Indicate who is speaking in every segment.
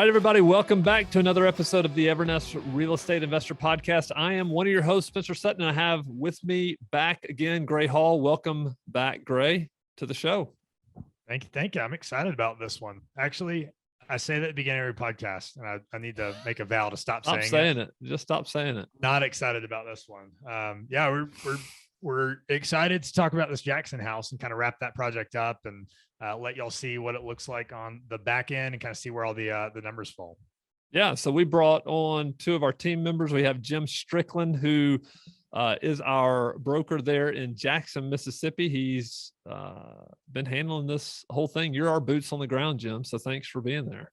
Speaker 1: right, everybody, welcome back to another episode of the Evernest Real Estate Investor Podcast. I am one of your hosts, Spencer Sutton, and I have with me back again, Gray Hall. Welcome back, Gray, to the show.
Speaker 2: Thank you. I'm excited about this one. Actually, I say that at the beginning of every podcast, and I need to make a vow to stop saying it.
Speaker 1: Just stop saying it.
Speaker 2: Not excited about this one. We're excited to talk about this Jackson house and kind of wrap that project up and let y'all see what it looks like on the back end and kind of see where all the numbers fall.
Speaker 1: Yeah. So we brought on two of our team members. We have Jim Strickland, who is our broker there in Jackson, Mississippi. He's been handling this whole thing. You're our boots on the ground, Jim. So thanks for being there.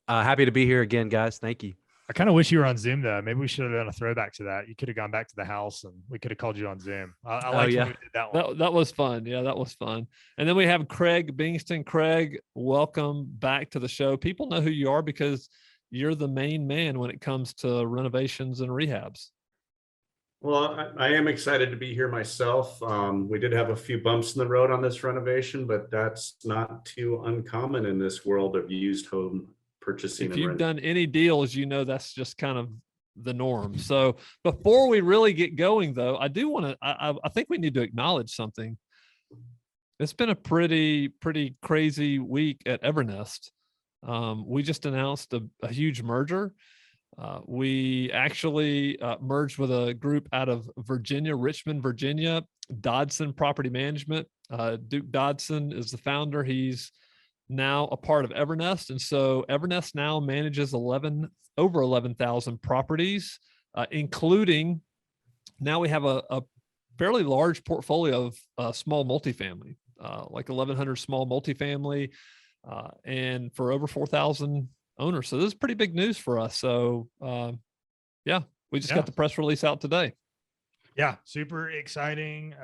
Speaker 3: Happy to be here again, guys. Thank you.
Speaker 2: I kind of wish you were on Zoom though. Maybe we should have done a throwback to that. You could have gone back to the house and we could have called you on Zoom. I like when we did that one.
Speaker 1: That was fun. Yeah, that was fun. And then we have Craig Bengtson. Craig, welcome back to the show. People know who you are because you're the main man when it comes to renovations and rehabs.
Speaker 4: Well, I am excited to be here myself. We did have a few bumps in the road on this renovation, but that's not too uncommon in this world of used home purchasing.
Speaker 1: If you've done any deals, you know that's just kind of the norm. So before we really get going, though, I do want to. I think we need to acknowledge something. It's been a pretty crazy week at Evernest. We just announced a huge merger. We actually merged with a group out of Virginia, Richmond, Virginia, Dodson Property Management. Duke Dodson is the founder. He's now a part of Evernest. And so Evernest now manages over 11,000 properties, including now we have a fairly large portfolio of small multifamily, like 1,100 small multifamily, and for over 4,000 owners. So this is pretty big news for us. So we just got the press release out today.
Speaker 2: Yeah, super exciting.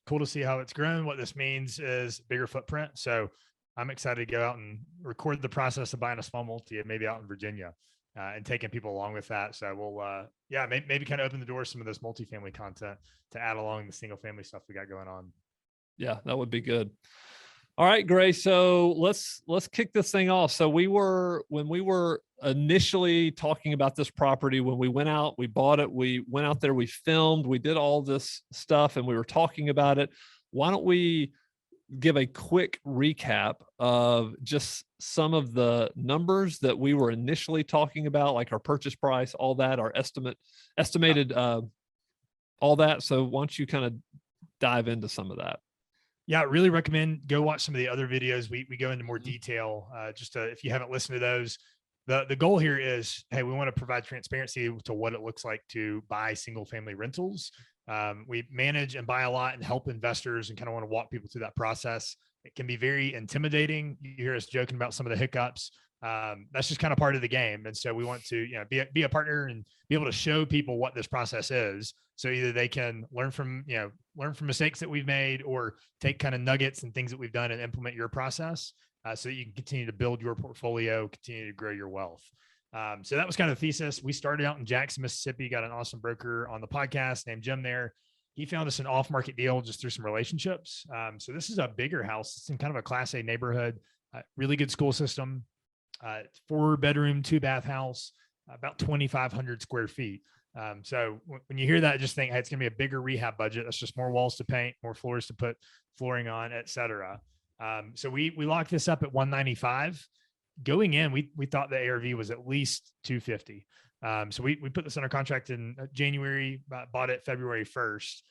Speaker 2: Cool to see how it's grown. What this means is bigger footprint. So I'm excited to go out and record the process of buying a small multi, maybe out in Virginia, and taking people along with that. So we'll, maybe kind of open the door some of this multifamily content to add along the single family stuff we got going on.
Speaker 1: Yeah, that would be good. All right, Gray. So let's kick this thing off. So when we were initially talking about this property, when we went out, we bought it, we went out there, we filmed, we did all this stuff, and we were talking about it. Why don't we give a quick recap of just some of the numbers that we were initially talking about, like our purchase price, all that, our estimated, all that. So why don't you kind of dive into some of that?
Speaker 2: Yeah, I really recommend go watch some of the other videos. We go into more detail, if you haven't listened to those. The goal here is, hey, we want to provide transparency to what it looks like to buy single family rentals. We manage and buy a lot and help investors and kind of want to walk people through that process. It can be very intimidating. You hear us joking about some of the hiccups. That's just kind of part of the game. And so we want to, be a partner and be able to show people what this process is. So either they can learn from mistakes that we've made or take kind of nuggets and things that we've done and implement your process so that you can continue to build your portfolio, continue to grow your wealth. So that was kind of the thesis. We started out in Jackson, Mississippi, got an awesome broker on the podcast named Jim there. He found us an off-market deal just through some relationships. So this is a bigger house. It's in kind of a Class A neighborhood, really good school system, 4-bedroom, 2-bath house, about 2,500 square feet. So when you hear that, just think, hey, it's going to be a bigger rehab budget. That's just more walls to paint, more floors to put flooring on, et cetera. So we locked this up at 195. Going in, we thought the ARV was at least 250. So we put this under contract in January, bought it February 1st.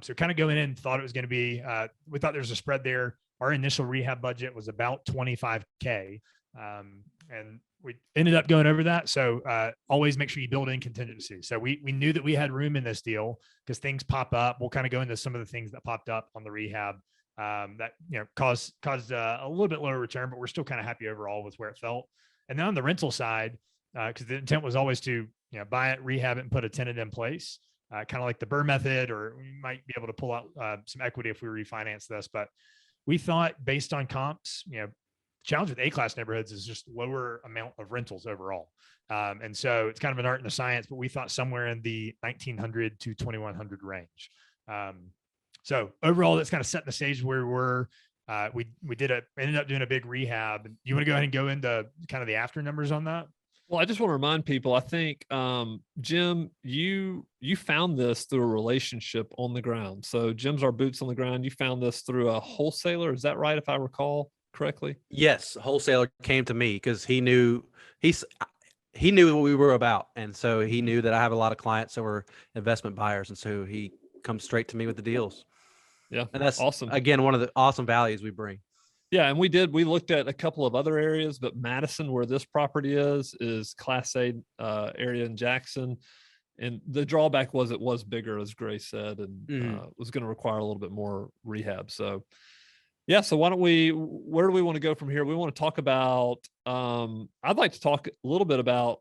Speaker 2: So kind of going in, thought it was going to be, we thought there was a spread there. Our initial rehab budget was about $25K. And we ended up going over that. So always make sure you build in contingency. So we knew that we had room in this deal because things pop up. We'll kind of go into some of the things that popped up on the rehab that caused a little bit lower return, but we're still kind of happy overall with where it felt. And then on the rental side, because the intent was always to buy it, rehab it, and put a tenant in place, kind of like the BRRRR method, or we might be able to pull out some equity if we refinance this. But we thought based on comps, challenge with A-class neighborhoods is just lower amount of rentals overall. And so it's kind of an art and a science, but we thought somewhere in the 1,900 to 2,100 range. So overall, that's kind of setting the stage where we're, we ended up doing a big rehab. You want to go ahead and go into kind of the after numbers on that?
Speaker 1: Well, I just want to remind people, I think, Jim, you found this through a relationship on the ground. So Jim's our boots on the ground. You found this through a wholesaler. Is that right? If I recall correctly?
Speaker 3: Yes, a wholesaler came to me because he knew what we were about, and so he knew that I have a lot of clients that were investment buyers, and so he comes straight to me with the deals.
Speaker 1: Yeah.
Speaker 3: And that's
Speaker 1: awesome.
Speaker 3: again one of the awesome values we bring.
Speaker 1: Yeah, and we looked at a couple of other areas, but Madison, where this property is Class A area in Jackson. And the drawback was it was bigger, as Grace said, and was going to require a little bit more rehab. So yeah, so where do we want to go from here? We want to talk about, I'd like to talk a little bit about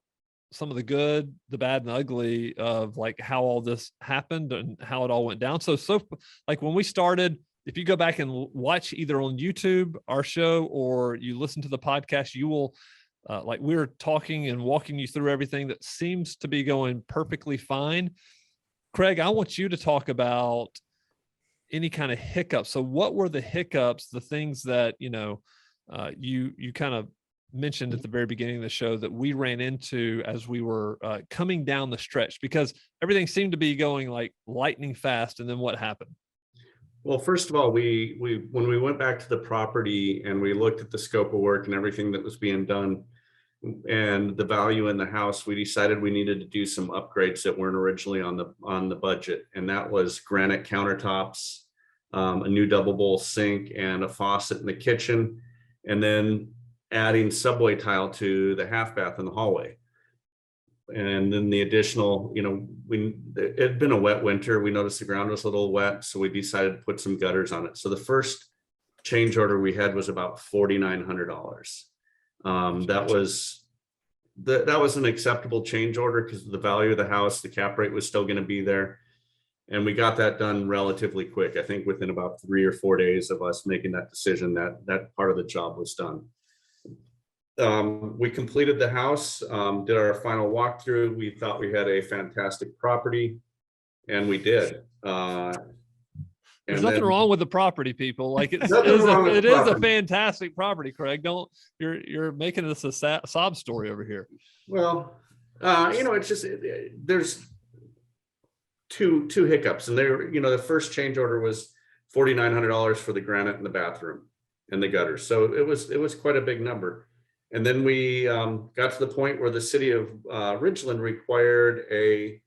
Speaker 1: some of the good, the bad, and the ugly of like how all this happened and how it all went down. So like when we started, if you go back and watch either on YouTube, our show, or you listen to the podcast, you will, like we're talking and walking you through everything that seems to be going perfectly fine. Craig, I want you to talk about any kind of hiccups. So what were the hiccups, the things that, you kind of mentioned at the very beginning of the show that we ran into as we were coming down the stretch, because everything seemed to be going like lightning fast. And then what happened?
Speaker 4: Well, first of all, we when we went back to the property and we looked at the scope of work and everything that was being done and the value in the house, we decided we needed to do some upgrades that weren't originally on the budget. And that was granite countertops, a new double bowl sink, and a faucet in the kitchen, and then adding subway tile to the half bath in the hallway. And then the additional, it had been a wet winter. We noticed the ground was a little wet, so we decided to put some gutters on it. So the first change order we had was about $4,900. That was an acceptable change order because of the value of the house. The cap rate was still going to be there, and we got that done relatively quick. I think within about 3 or 4 days of us making that decision, that part of the job was done. We completed the house, did our final walkthrough. We thought we had a fantastic property, and we did.
Speaker 1: There's nothing wrong with the property, people. Like it is a fantastic property, Craig. You're making this a sob story over here.
Speaker 4: Well, it's just there's two hiccups, and the first change order was $4,900 for the granite in the bathroom and the gutters. So it was quite a big number. And then we got to the point where the city of Ridgeland required a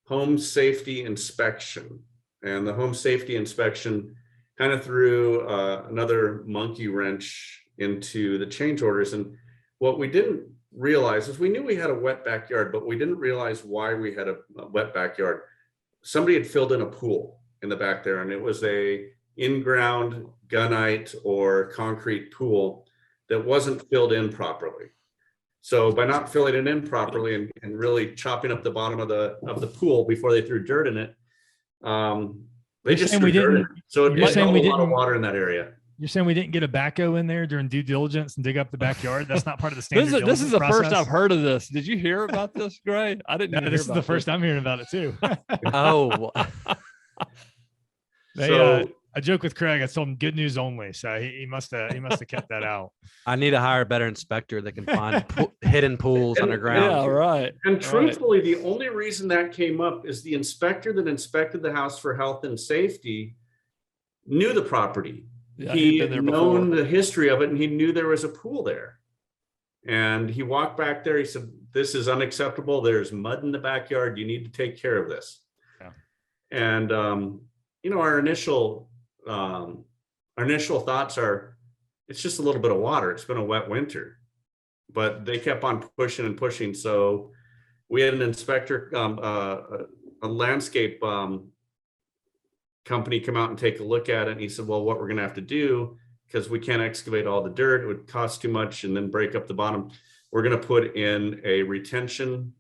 Speaker 4: home safety inspection. And the home safety inspection kind of threw another monkey wrench into the change orders. And what we didn't realize is we knew we had a wet backyard, but we didn't realize why we had a wet backyard. Somebody had filled in a pool in the back there, and it was a in-ground gunite or concrete pool that wasn't filled in properly. So by not filling it in properly and really chopping up the bottom of the pool before they threw dirt in it, they just threw dirt in it. So it held a lot of water in that area.
Speaker 2: You're saying we didn't get a backhoe in there during due diligence and dig up the backyard? That's not part of the standard.
Speaker 1: This is the first I've heard of this. Did you hear about this, Gray? I didn't.
Speaker 2: No, this is the first I'm hearing about it too.
Speaker 3: Oh.
Speaker 2: I joke with Craig. I told him good news only, so he must have kept that out.
Speaker 3: I need to hire a better inspector that can find hidden pools underground.
Speaker 1: Yeah, right.
Speaker 4: And truthfully, the only reason that came up is the inspector that inspected the house for health and safety knew the property.
Speaker 1: Yeah,
Speaker 4: he had known the history of it, and he knew there was a pool there. And he walked back there. He said, "This is unacceptable. There's mud in the backyard. You need to take care of this."
Speaker 2: Yeah.
Speaker 4: And our initial thoughts are, it's just a little bit of water. It's been a wet winter, but they kept on pushing and pushing. So we had an inspector, a landscape company come out and take a look at it. And he said, well, what we're going to have to do, because we can't excavate all the dirt, it would cost too much and then break up the bottom. We're going to put in a retention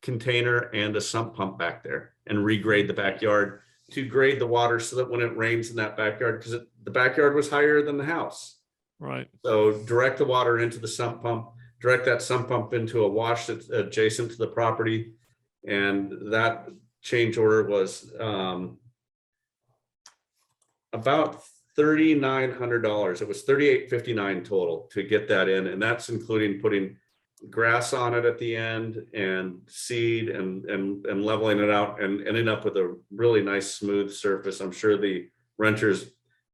Speaker 4: container and a sump pump back there and regrade the backyard to grade the water so that when it rains in that backyard, because the backyard was higher than the house.
Speaker 1: Right.
Speaker 4: So direct the water into the sump pump, direct that sump pump into a wash that's adjacent to the property. And that change order was about $3,900. It was $3,859 total to get that in. And that's including putting grass on it at the end and seed and leveling it out and ending up with a really nice smooth surface. I'm sure the renters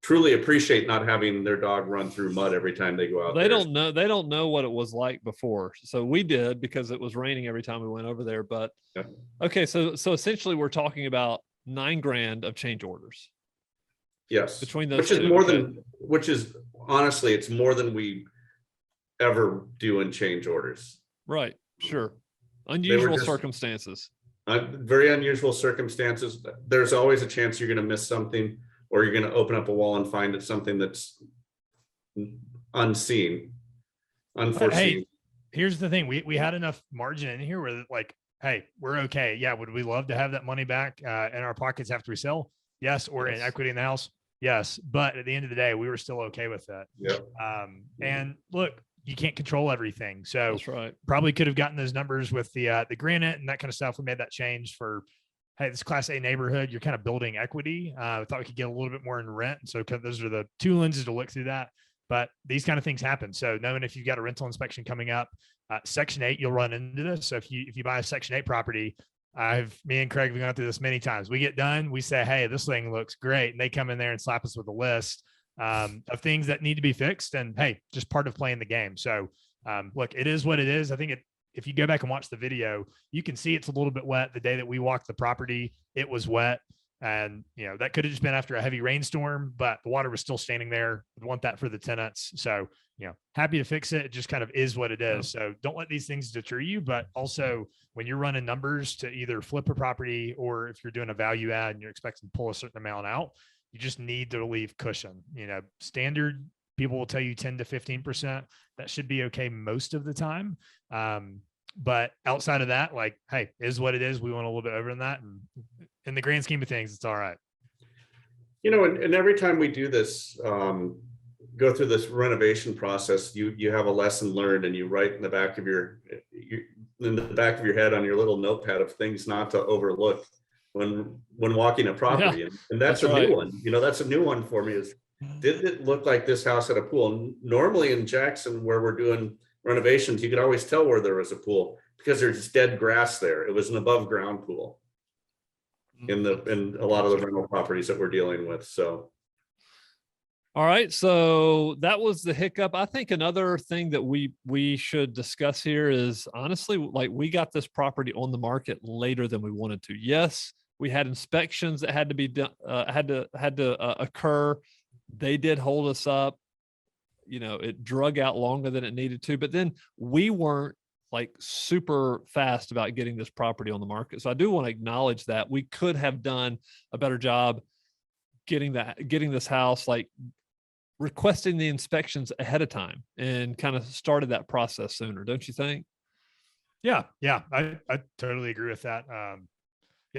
Speaker 4: truly appreciate not having their dog run through mud every time they go out
Speaker 1: They
Speaker 4: there.
Speaker 1: don't know what it was like before. So we did, because it was raining every time we went over there. But
Speaker 4: Yeah.
Speaker 1: okay, so essentially we're talking about $9,000 of change orders
Speaker 4: Yes,
Speaker 1: between those
Speaker 4: which is
Speaker 1: two.
Speaker 4: more
Speaker 1: Okay.
Speaker 4: than, which is honestly, it's more than we ever do in change orders.
Speaker 1: Right. Sure. Unusual
Speaker 4: just-
Speaker 1: circumstances.
Speaker 4: Very unusual circumstances. There's always a chance you're going to miss something, or you're going to open up a wall and find it something that's unseen, unforeseen.
Speaker 2: Here's the thing. We had enough margin in here where like, hey, we're okay. Yeah. Would we love to have that money back in our pockets after we sell? Yes. Or in
Speaker 1: Yes.
Speaker 2: equity in the house? Yes. But at the end of the day, we were still okay with that.
Speaker 4: Yep.
Speaker 2: And look, you can't control everything. So
Speaker 1: That's right.
Speaker 2: probably could have gotten those numbers with the granite and that kind of stuff. We made that change for, hey, this Class A neighborhood, you're kind of building equity. I thought we could get a little bit more in rent. And so those are the two lenses to look through that. But these kind of things happen. So knowing if you've got a rental inspection coming up, Section 8, you'll run into this. So if you buy a Section 8 property, me and Craig have gone through this many times. We get done, we say, hey, this thing looks great. And they come in there and slap us with a list of things that need to be fixed. And hey, just part of playing the game. So look, it is what it is. I think if you go back and watch the video, you can see it's a little bit wet. The day that we walked the property, it was wet. And, that could have just been after a heavy rainstorm, but the water was still standing there. Would want that for the tenants. So, happy to fix it. It just kind of is what it is. So don't let these things deter you. But also when you're running numbers to either flip a property, or if you're doing a value add and you're expecting to pull a certain amount out, you just need to leave cushion. Standard people will tell you 10 to 15%. That should be okay most of the time. But outside of that, like, hey, is what it is. We want a little bit over than that. And in the grand scheme of things, it's all right.
Speaker 4: And every time we do this, go through this renovation process, you have a lesson learned, and you write in the back of your head on your little notepad of things not to overlook when walking a property.
Speaker 1: Yeah,
Speaker 4: and that's
Speaker 1: that's
Speaker 4: a
Speaker 1: right.
Speaker 4: new one. That's a new one for me is, did it look like this house had a pool? And normally in Jackson, where we're doing renovations, you could always tell where there was a pool because there's dead grass there. It was an above ground pool in a lot of the rental properties that we're dealing with. So.
Speaker 1: All right. So that was the hiccup. I think another thing that we should discuss here is, honestly, like, we got this property on the market later than we wanted to. Yes, we had inspections that had to be done, had to occur. They did hold us up. It drug out longer than it needed to, but then we weren't like super fast about getting this property on the market. So I do want to acknowledge that we could have done a better job getting this house, like requesting the inspections ahead of time, and kind of started that process sooner. Don't you think?
Speaker 2: Yeah. I totally agree with that. I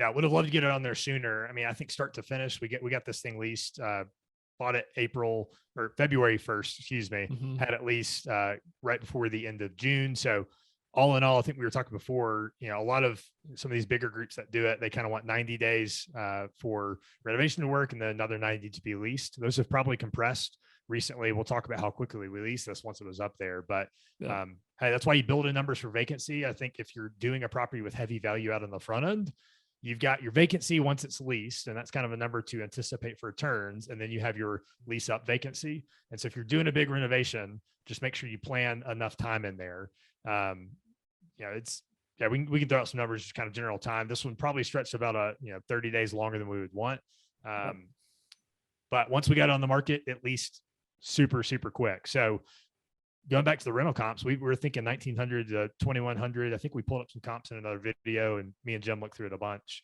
Speaker 2: would have loved to get it on there sooner. I mean, I think start to finish, we got this thing leased, bought it February 1st, excuse me,
Speaker 1: Mhm.
Speaker 2: had it leased right before the end of June. So all in all, I think we were talking before, a lot of some of these bigger groups that do it, they kind of want 90 days for renovation to work and then another 90 to be leased. Those have probably compressed recently. We'll talk about how quickly we leased this once it was up there. But
Speaker 1: Yeah.
Speaker 2: hey, that's why you build in numbers for vacancy. I think if you're doing a property with heavy value out on the front end, you've got your vacancy once it's leased, and that's kind of a number to anticipate for turns. And then you have your lease up vacancy. And so if you're doing a big renovation, just make sure you plan enough time in there. We can throw out some numbers, just kind of general time. This one probably stretched about 30 days longer than we would want. But once we got it on the market, at least super, super quick. So going back to the rental comps, we were thinking 1,900 to 2,100. I think we pulled up some comps in another video, and me and Jim looked through it a bunch.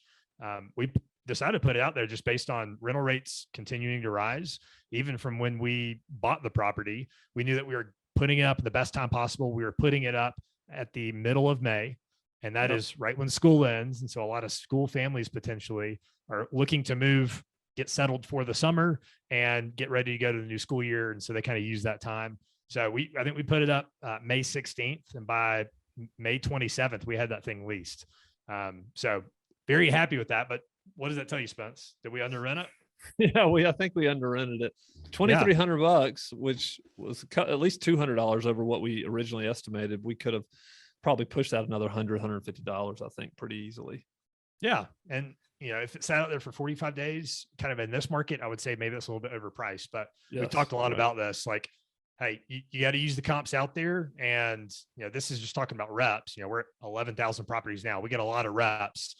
Speaker 2: We decided to put it out there just based on rental rates continuing to rise. Even from when we bought the property, we knew that we were putting it up at the best time possible. We were putting it up at the middle of May, and that is right when school ends. And so a lot of school families potentially are looking to move, get settled for the summer, and get ready to go to the new school year. And so they kind of use that time. So I think we put it up May 16th, and by May 27th, we had that thing leased. So very happy with that. But what does that tell you, Spence? Did we under rent it?
Speaker 1: Yeah, I think we under rented it. $2,300, which was at least $200 over what we originally estimated. We could have probably pushed out another $150, I think, pretty easily.
Speaker 2: Yeah. And, if it sat out there for 45 days, kind of in this market, I would say maybe it's a little bit overpriced, but we talked a lot about this. Like, hey, you got to use the comps out there. And, this is just talking about reps. We're at 11,000 properties now. We get a lot of reps,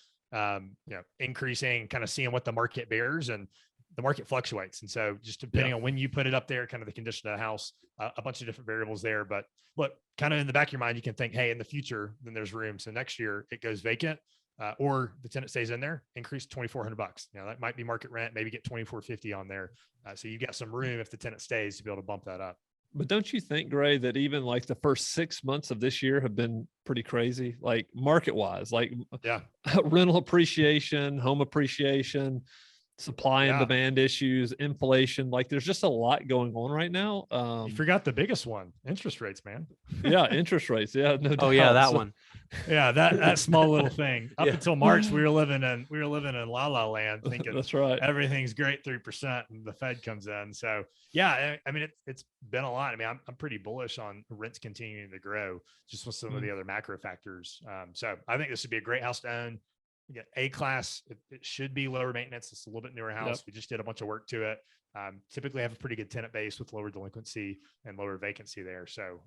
Speaker 2: increasing, kind of seeing what the market bears, and the market fluctuates. And so just depending on when you put it up there, kind of the condition of the house, a bunch of different variables there. But look, kind of in the back of your mind, you can think, hey, in the future, then there's room. So next year it goes vacant. Or the tenant stays in there, increase $2,400. That might be market rent, maybe get $2,450 on there. So you got some room if the tenant stays to be able to bump that up.
Speaker 1: But don't you think, Gray, that even like the first 6 months of this year have been pretty crazy, like market wise, like rental appreciation, home appreciation, supply and demand issues, inflation. Like there's just a lot going on right now.
Speaker 2: You forgot the biggest one, interest rates, man.
Speaker 1: Yeah, interest rates. Yeah, no doubt.
Speaker 3: Oh yeah, that one.
Speaker 2: Yeah, that small little thing. Up until March, we were living in la la land, thinking
Speaker 1: that's right,
Speaker 2: everything's great, 3%, and the Fed comes in. So yeah, I mean it's been a lot. I mean, I'm pretty bullish on rents continuing to grow, just with some of the other macro factors. So I think this would be a great house to own. We get A class. It should be lower maintenance. It's a little bit newer house. We just did a bunch of work to it. Typically have a pretty good tenant base with lower delinquency and lower vacancy there. So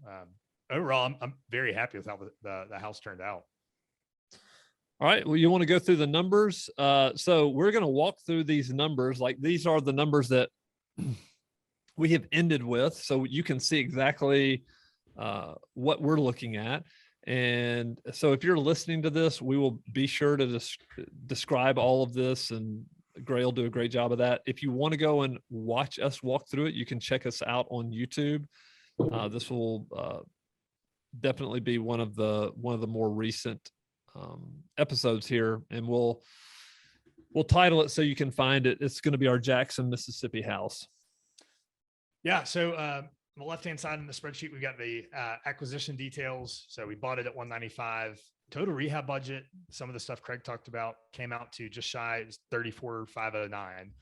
Speaker 2: overall, I'm very happy with how the house turned out.
Speaker 1: All right. Well, you want to go through the numbers? So we're going to walk through these numbers. Like these are the numbers that we have ended with, so you can see exactly what we're looking at. And so if you're listening to this, we will be sure to describe all of this, and Gray will do a great job of that. If you want to go and watch us walk through it, you can check us out on YouTube. This will definitely be one of the more recent episodes here, and we'll title it so you can find it. It's going to be our Jackson, Mississippi house.
Speaker 2: Yeah. So on the left-hand side in the spreadsheet, we've got the acquisition details. So we bought it at 195. Total rehab budget, some of the stuff Craig talked about, came out to just shy of 34,509.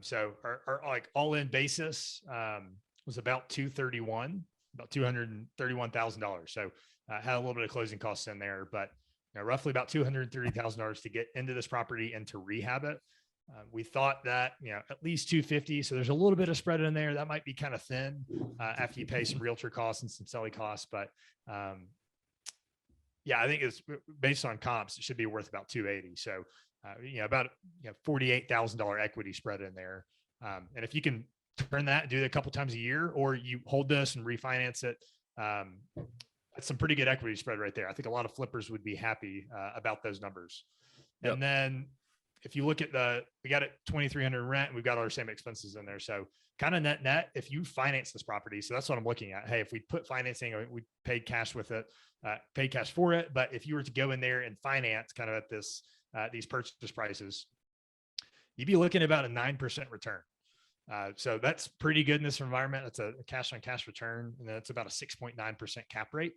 Speaker 2: So our like all-in basis was about 231, about $231,000. So had a little bit of closing costs in there, but roughly about $230,000 to get into this property and to rehab it. We thought that, at least 250. So there's a little bit of spread in there. That might be kind of thin after you pay some realtor costs and some selling costs. But I think it's based on comps, it should be worth about 280. So, about $48,000 equity spread in there. And if you can turn that and do it a couple times a year, or you hold this and refinance it, that's some pretty good equity spread right there. I think a lot of flippers would be happy about those numbers. Yep. And then if you look at we got it 2,300 rent, and we've got all our same expenses in there. So kind of net, if you finance this property, so that's what I'm looking at. Hey, if we put financing, we paid cash with it, paid cash for it. But if you were to go in there and finance kind of at these purchase prices, you'd be looking at about a 9% return. So that's pretty good in this environment. That's a cash on cash return. And then it's about a 6.9% cap rate.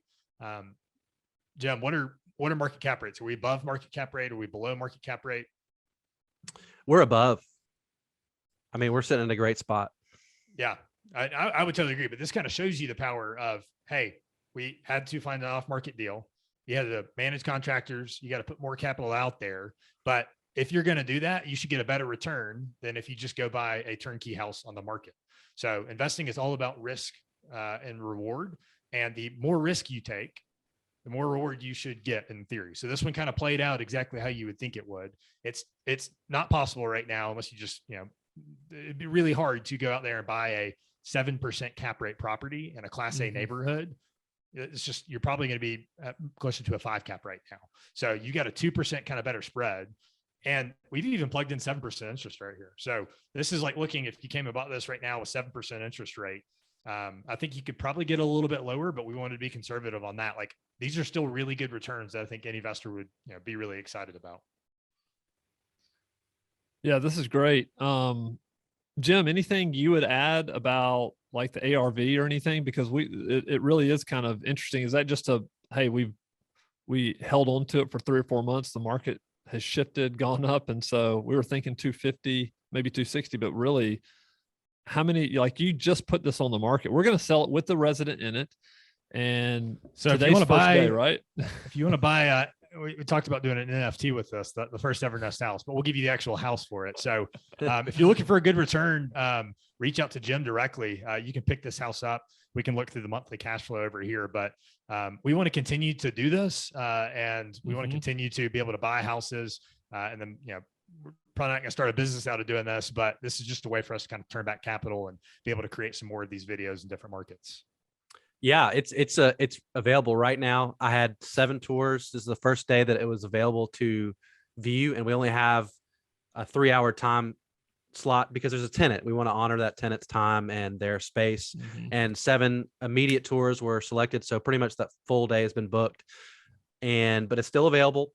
Speaker 2: Jim, what are market cap rates? Are we above market cap rate? Are we below market cap rate?
Speaker 3: We're above. I mean, we're sitting in a great spot.
Speaker 2: Yeah, I would totally agree. But this kind of shows you the power of, hey, we had to find an off-market deal. You had to manage contractors. You got to put more capital out there. But if you're going to do that, you should get a better return than if you just go buy a turnkey house on the market. So investing is all about risk and reward. And the more risk you take, the more reward you should get in theory. So this one kind of played out exactly how you would think it would. It's not possible right now unless you just, it'd be really hard to go out there and buy a 7% cap rate property in a Class A neighborhood. It's just, you're probably going to be closer to a 5 cap right now. So you got a 2% kind of better spread. And we've even plugged in 7% interest right here. So this is like looking, if you came about this right now with 7% interest rate, I think you could probably get a little bit lower, but we wanted to be conservative on that. Like these are still really good returns that I think any investor would be really excited about.
Speaker 1: Yeah, this is great. Jim, anything you would add about like the ARV or anything? Because it really is kind of interesting. Is that just hey, we held on to it for 3 or 4 months. The market has shifted, gone up. And so we were thinking 250, maybe 260, but really how many, like you just put this on the market. We're going to sell it with the resident in it. And
Speaker 2: So if you
Speaker 1: today's
Speaker 2: want to
Speaker 1: first
Speaker 2: buy,
Speaker 1: day, right?
Speaker 2: if you want to buy, we talked about doing an NFT with this, the first Evernest house, but we'll give you the actual house for it. So if you're looking for a good return, reach out to Jim directly. You can pick this house up. We can look through the monthly cash flow over here, but we want to continue to do this, and we want to continue to be able to buy houses. And then, you know, we're probably not going to start a business out of doing this, but this is just a way for us to kind of turn back capital and be able to create some more of these videos in different markets.
Speaker 3: Yeah, it's available right now. I had 7 tours. This is the first day that it was available to view, and we only have a 3-hour time slot because there's a tenant. We want to honor that tenant's time and their space. And 7 immediate tours were selected, so pretty much that full day has been booked. But it's still available.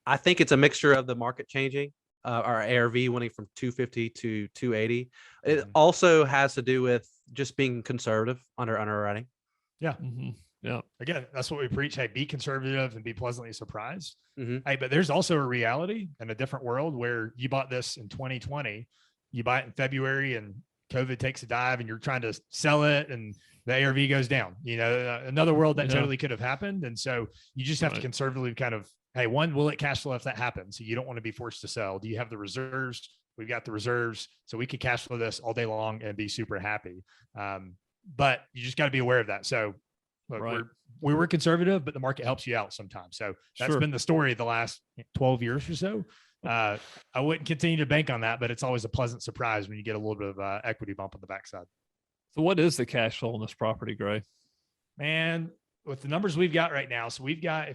Speaker 3: I think it's a mixture of the market changing, our ARV went from 250 to 280. It also has to do with just being conservative under underwriting.
Speaker 2: Yeah.
Speaker 1: Yeah.
Speaker 2: Again, that's what we preach. Hey, be conservative and be pleasantly surprised.
Speaker 3: Mm-hmm.
Speaker 2: Hey, but there's also a reality in a different world where you bought this in 2020, you buy it in February and COVID takes a dive and you're trying to sell it and the ARV goes down, you know, another world that totally could have happened. And so you just have to conservatively kind of, hey, one, will it cash flow if that happens? So you don't want to be forced to sell. Do you have the reserves? We've got the reserves, so we could cash flow this all day long and be super happy. But you just got to be aware of that. So look, we were conservative, but the market helps you out sometimes. So that's been the story the last 12 years or so. I wouldn't continue to bank on that, but it's always a pleasant surprise when you get a little bit of equity bump on the backside.
Speaker 1: So what is the cash flow on this property, Gray?
Speaker 2: Man, with the numbers we've got right now, so we've got,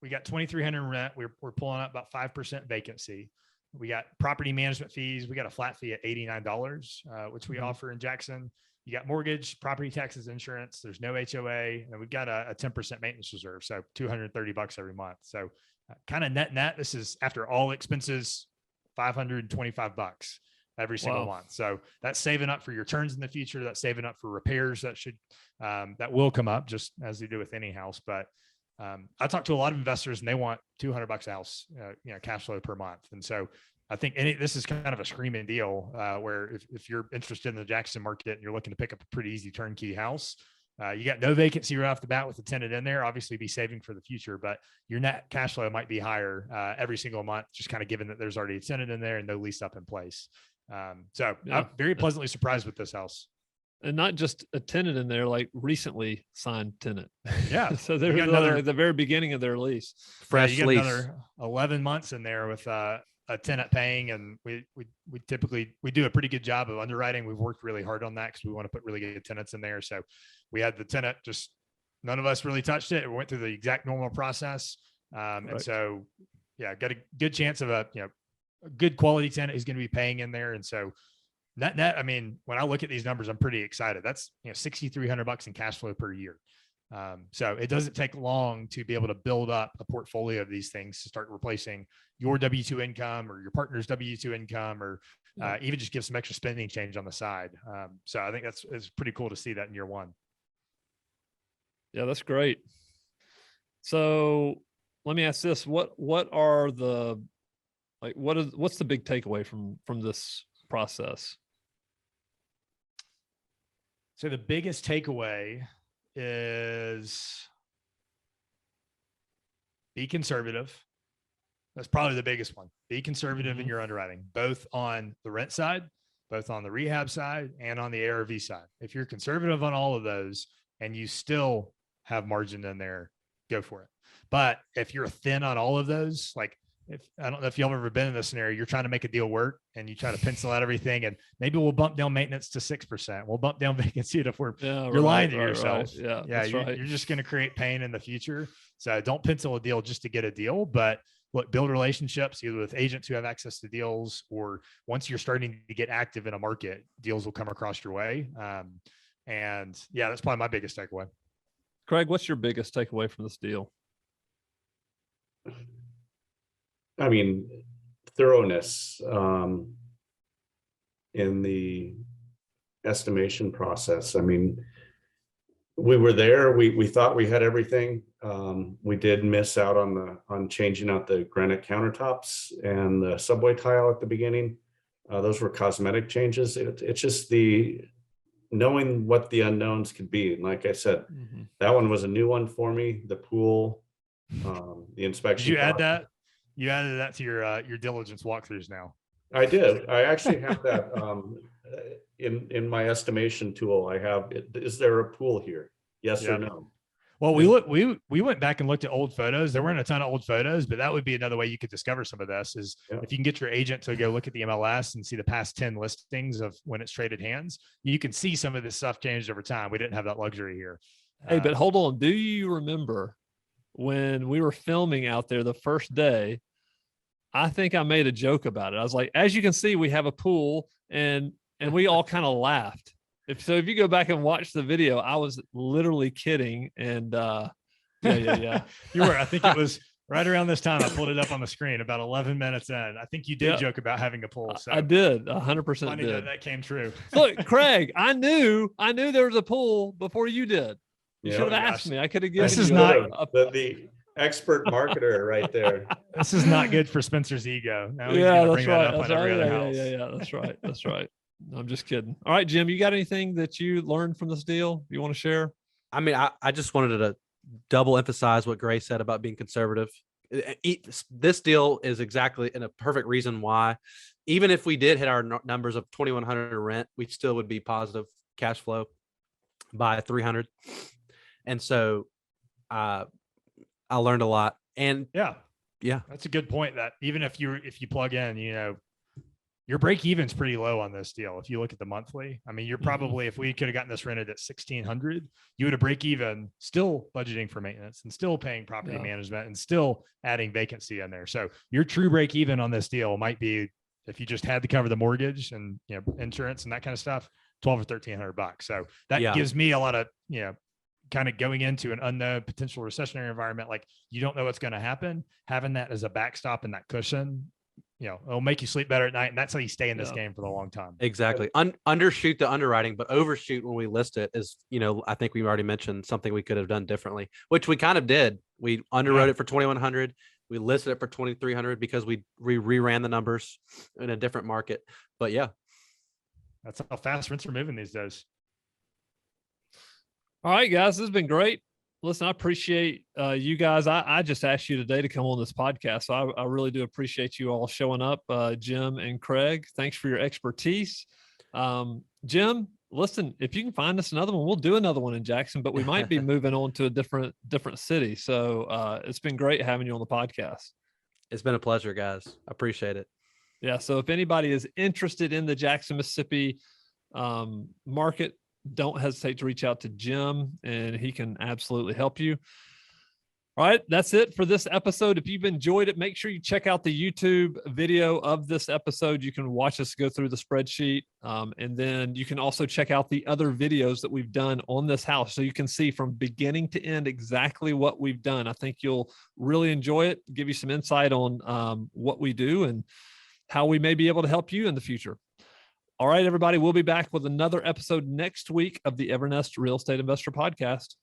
Speaker 2: we got 2,300 rent, we're pulling up about 5% vacancy. We got property management fees. We got a flat fee at $89, which we offer in Jackson. You got mortgage, property taxes, insurance. There's no HOA, and we've got a 10% maintenance reserve. So $230 every month. So kind of net, this is after all expenses, $525 every single month. So that's saving up for your turns in the future. That's saving up for repairs that will come up just as they do with any house. But I talk to a lot of investors and they want $200 a house, cash flow per month. And so I think this is kind of a screaming deal where if you're interested in the Jackson market and you're looking to pick up a pretty easy turnkey house, you got no vacancy right off the bat with the tenant in there, obviously be saving for the future, but your net cash flow might be higher every single month, just kind of given that there's already a tenant in there and no lease up in place. I'm very pleasantly surprised with this house.
Speaker 1: And not just a tenant in there, like recently signed tenant.
Speaker 2: Yeah.
Speaker 1: So they're at the very beginning of their lease.
Speaker 2: Fresh lease. Another 11 months in there with a tenant paying. And we typically do a pretty good job of underwriting. We've worked really hard on that because we want to put really good tenants in there. So we had the tenant, just none of us really touched it. We went through the exact normal process. And so, got a good chance of a good quality tenant who's going to be paying in there. And so net, I mean, when I look at these numbers, I'm pretty excited. That's $6,300 in cash flow per year. So it doesn't take long to be able to build up a portfolio of these things to start replacing your W-2 income or your partner's W-2 income, or even just give some extra spending change on the side. So I think it's pretty cool to see that in year one.
Speaker 1: Yeah, that's great. So let me ask this: what's the big takeaway from this process?
Speaker 2: So the biggest takeaway is be conservative. That's probably the biggest one. Be conservative in your underwriting, both on the rent side, both on the rehab side, and on the ARV side. If you're conservative on all of those and you still have margin in there, go for it. But if you're thin on all of those, like I don't know if y'all have ever been in this scenario, you're trying to make a deal work and you try to pencil out everything, and maybe we'll bump down maintenance to 6%. We'll bump down vacancy to 4%. You're lying to yourself.
Speaker 1: Right.
Speaker 2: You're just going to create pain in the future. So don't pencil a deal just to get a deal, but build relationships either with agents who have access to deals, or once you're starting to get active in a market, deals will come across your way. That's probably my biggest takeaway.
Speaker 1: Craig, what's your biggest takeaway from this deal?
Speaker 4: I mean, thoroughness in the estimation process. I mean, we were there. We thought we had everything. We did miss out on changing out the granite countertops and the subway tile at the beginning. Those were cosmetic changes. It's just knowing what the unknowns could be. And like I said, that one was a new one for me. The pool, the inspection.
Speaker 2: Did you add that? You added that to your diligence walkthroughs now.
Speaker 4: I did. I actually have that in my estimation tool. I have, is there a pool here? Yes or no?
Speaker 2: Well, we went back and looked at old photos. There weren't a ton of old photos, but that would be another way you could discover some of this is if you can get your agent to go look at the MLS and see the past 10 listings of when it's traded hands, you can see some of this stuff changed over time. We didn't have that luxury here.
Speaker 1: Hey, but hold on. Do you remember when we were filming out there the first day? I think I made a joke about it. I was like, as you can see, we have a pool, and we all kind of laughed. If you go back and watch the video, I was literally kidding. And yeah.
Speaker 2: You were. I think it was right around this time. I pulled it up on the screen about 11 minutes in. I think you did joke about having a pool. So
Speaker 1: I did. 100% did.
Speaker 2: That came true.
Speaker 1: Look, Craig, I knew there was a pool before you did. You should have asked me. I could have given
Speaker 2: this is
Speaker 1: you
Speaker 2: not
Speaker 4: the expert marketer right there.
Speaker 2: This is not good for Spencer's ego. Now
Speaker 1: that's right. Yeah, that's right. That's right. I'm just kidding. All right, Jim, you got anything that you learned from this deal you want to share?
Speaker 3: I mean, I just wanted to double emphasize what Gray said about being conservative. This deal is exactly in a perfect reason why, even if we did hit our numbers of 2,100 rent, we still would be positive cash flow by 300. And so I learned a lot. And yeah,
Speaker 2: that's a good point. That even if you plug in, your break even's pretty low on this deal. If you look at the monthly, I mean, you're probably, if we could have gotten this rented at 1,600, you would have break even, still budgeting for maintenance and still paying property management and still adding vacancy in there. So your true break even on this deal might be, if you just had to cover the mortgage and insurance and that kind of stuff, $1,200 or $1,300. So that gives me a lot of, kind of going into an unknown potential recessionary environment. Like, you don't know what's going to happen. Having that as a backstop and that cushion, it'll make you sleep better at night. And that's how you stay in this game for the long time.
Speaker 3: Exactly. Undershoot the underwriting, but overshoot when we list it is, I think we've already mentioned something we could have done differently, which we kind of did. We underwrote it for 2,100. We listed it for 2,300 because we reran the numbers in a different market. But yeah,
Speaker 2: that's how fast rents are moving these days.
Speaker 1: All right, guys, this has been great. Listen, I appreciate you guys. I just asked you today to come on this podcast, so I really do appreciate you all showing up, Jim and Craig. Thanks for your expertise. Jim, listen, if you can find us another one, we'll do another one in Jackson, but we might be moving on to a different city. So it's been great having you on the podcast.
Speaker 3: It's been a pleasure, guys. I appreciate it.
Speaker 1: Yeah, so if anybody is interested in the Jackson, Mississippi market, don't hesitate to reach out to Jim, and he can absolutely help you. All right, that's it for this episode. If you've enjoyed it, make sure you check out the YouTube video of this episode. You can watch us go through the spreadsheet, and then you can also check out the other videos that we've done on this house, so you can see from beginning to end exactly what we've done. I think you'll really enjoy it, give you some insight on what we do and how we may be able to help you in the future. All right, everybody, we'll be back with another episode next week of the Evernest Real Estate Investor Podcast.